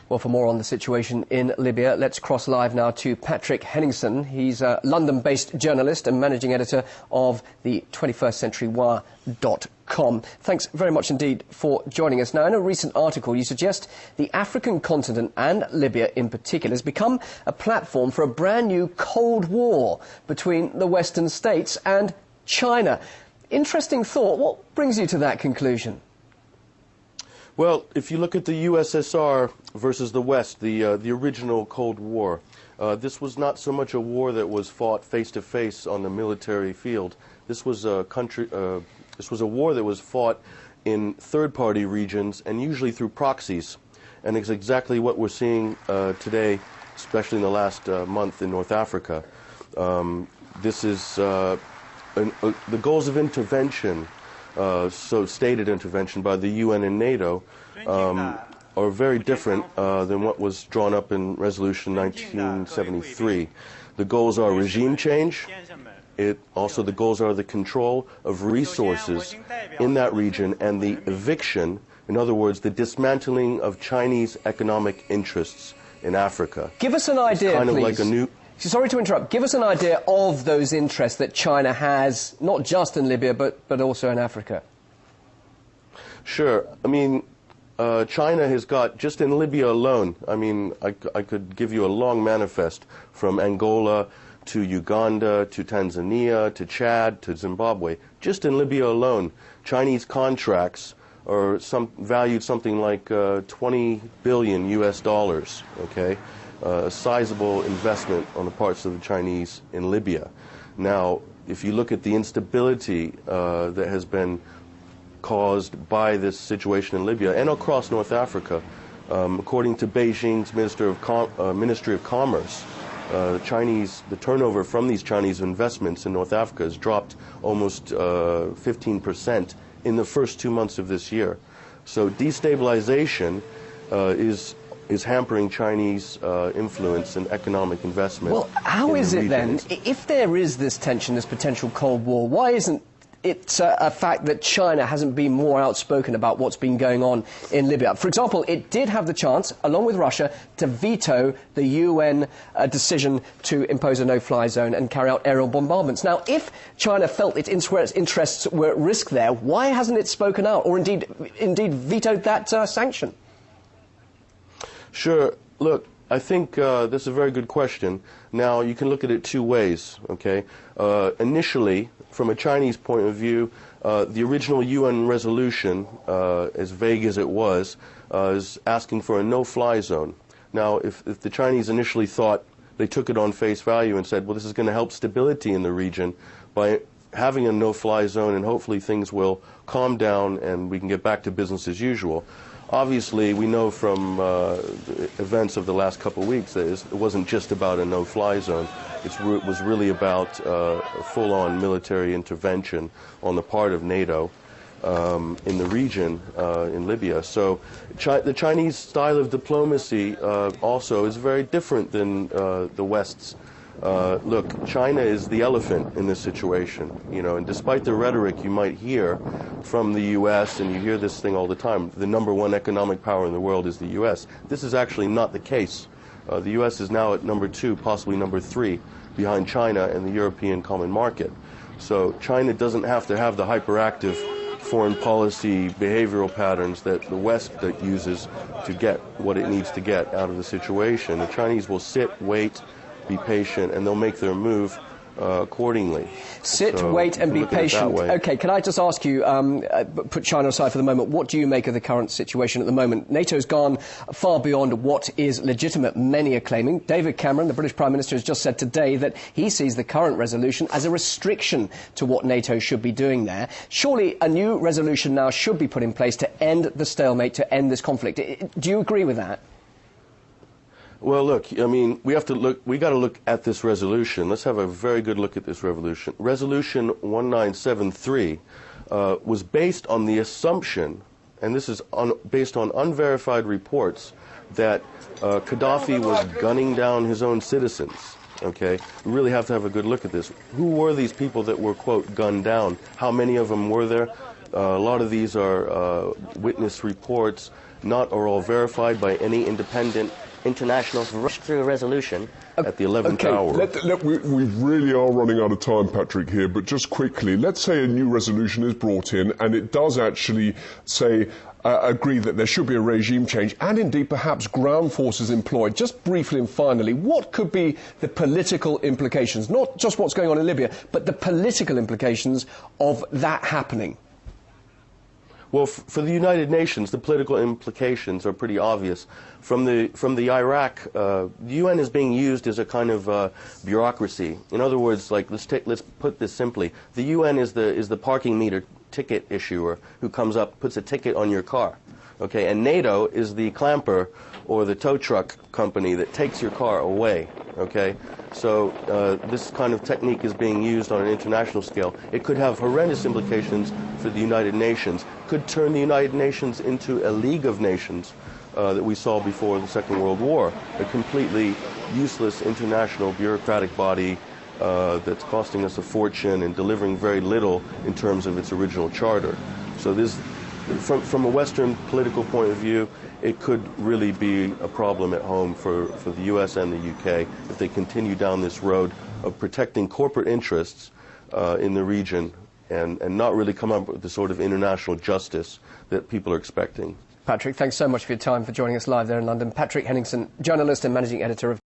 Well, for more on the situation in Libya, let's cross live now to Patrick Henningsen. He's a London-based journalist and managing editor of the 21stCenturyWire.com. Thanks very much indeed for joining us. Now, in a recent article, you suggest the African continent and Libya in particular has become a platform for a brand new Cold War between the Western states and China. Interesting thought. What brings you to that conclusion? Well, if you look at the USSR versus the West, the original Cold War, this was not so much a war that was fought face-to-face on the military field. This was a war that was fought in third-party regions and usually through proxies. And it's exactly what we're seeing today, especially in the last month in North Africa. This is the goals of intervention. So stated intervention by the UN and NATO are very different than what was drawn up in Resolution 1973. The goals are regime change. The goals are the control of resources in that region and the eviction, in other words, the dismantling of Chinese economic interests in Africa. Give us an idea, kind of please. Like a new. Sorry to interrupt. Give us an idea of those interests that China has, not just in Libya, but also in Africa. Sure. I mean, China has got, just in Libya alone, I mean, I could give you a long manifest from Angola to Uganda to Tanzania to Chad to Zimbabwe. Just in Libya alone, Chinese contracts are valued something like 20 billion US dollars, okay? A sizable investment on the parts of the Chinese in Libya. Now, if you look at the instability that has been caused by this situation in Libya and across North Africa, according to Beijing's Ministry of Commerce, the turnover from these Chinese investments in North Africa has dropped almost 15% in the first 2 months of this year. So destabilization is hampering Chinese influence and economic investment. Well, how is it then, if there is this tension, this potential Cold War, why isn't it a fact that China hasn't been more outspoken about what's been going on in Libya? For example, it did have the chance, along with Russia, to veto the UN decision to impose a no-fly zone and carry out aerial bombardments. Now, if China felt its interests were at risk there, why hasn't it spoken out or indeed vetoed that sanction? Sure. Look, I think this is a very good question. Now, you can look at it two ways, okay? Initially, from a Chinese point of view, the original UN resolution, as vague as it was, is asking for a no-fly zone. Now, if the Chinese initially thought, they took it on face value and said, well, this is going to help stability in the region by having a no-fly zone and hopefully things will calm down and we can get back to business as usual. Obviously, we know from events of the last couple of weeks that it wasn't just about a no-fly zone. It was really about full-on military intervention on the part of NATO in the region in Libya. So the Chinese style of diplomacy also is very different than the West's. Look, China is the elephant in this situation, you know, and despite the rhetoric you might hear from the U.S., and you hear this thing all the time, the #1 economic power in the world is the U.S., this is actually not the case. The U.S. is now at #2, possibly #3, behind China and the European Common Market. So China doesn't have to have the hyperactive foreign policy behavioral patterns that the West uses to get what it needs to get out of the situation. The Chinese will sit, wait, be patient, and they'll make their move accordingly. Sit, wait, and be patient. Okay, can I just ask you, put China aside for the moment, what do you make of the current situation at the moment? NATO's gone far beyond what is legitimate, many are claiming. David Cameron, the British Prime Minister, has just said today that he sees the current resolution as a restriction to what NATO should be doing there. Surely a new resolution now should be put in place to end the stalemate, to end this conflict. Do you agree with that? Well, look, I mean, we got to look at this resolution. Let's have a very good look at this resolution. Resolution 1973 was based on the assumption, and this is based on unverified reports, that Gaddafi was gunning down his own citizens. Okay, we really have to have a good look at this. Who were these people that were, quote, gunned down? How many of them were there? A lot of these are witness reports not are all verified by any independent international rush through a resolution at the 11th hour. We really are running out of time, Patrick, here, but just quickly, let's say a new resolution is brought in and it does actually say agree that there should be a regime change and indeed perhaps ground forces employed. Just briefly and finally, what could be the political implications, not just what's going on in Libya, but the political implications of that happening? Well, for the United Nations, the political implications are pretty obvious. From the Iraq, the UN is being used as a kind of bureaucracy. In other words, like let's put this simply: the UN is the parking meter ticket issuer who comes up, puts a ticket on your car, okay? And NATO is the clamper or the tow truck company that takes your car away, okay? So this kind of technique is being used on an international scale. It could have horrendous implications for the United Nations, could turn the United Nations into a League of Nations that we saw before the Second World War, a completely useless international bureaucratic body that's costing us a fortune and delivering very little in terms of its original charter. So this, from a Western political point of view, it could really be a problem at home for the US and the UK if they continue down this road of protecting corporate interests in the region and not really come up with the sort of international justice that people are expecting. Patrick, thanks so much for your time, for joining us live there in London. Patrick Henningsen, journalist and managing editor of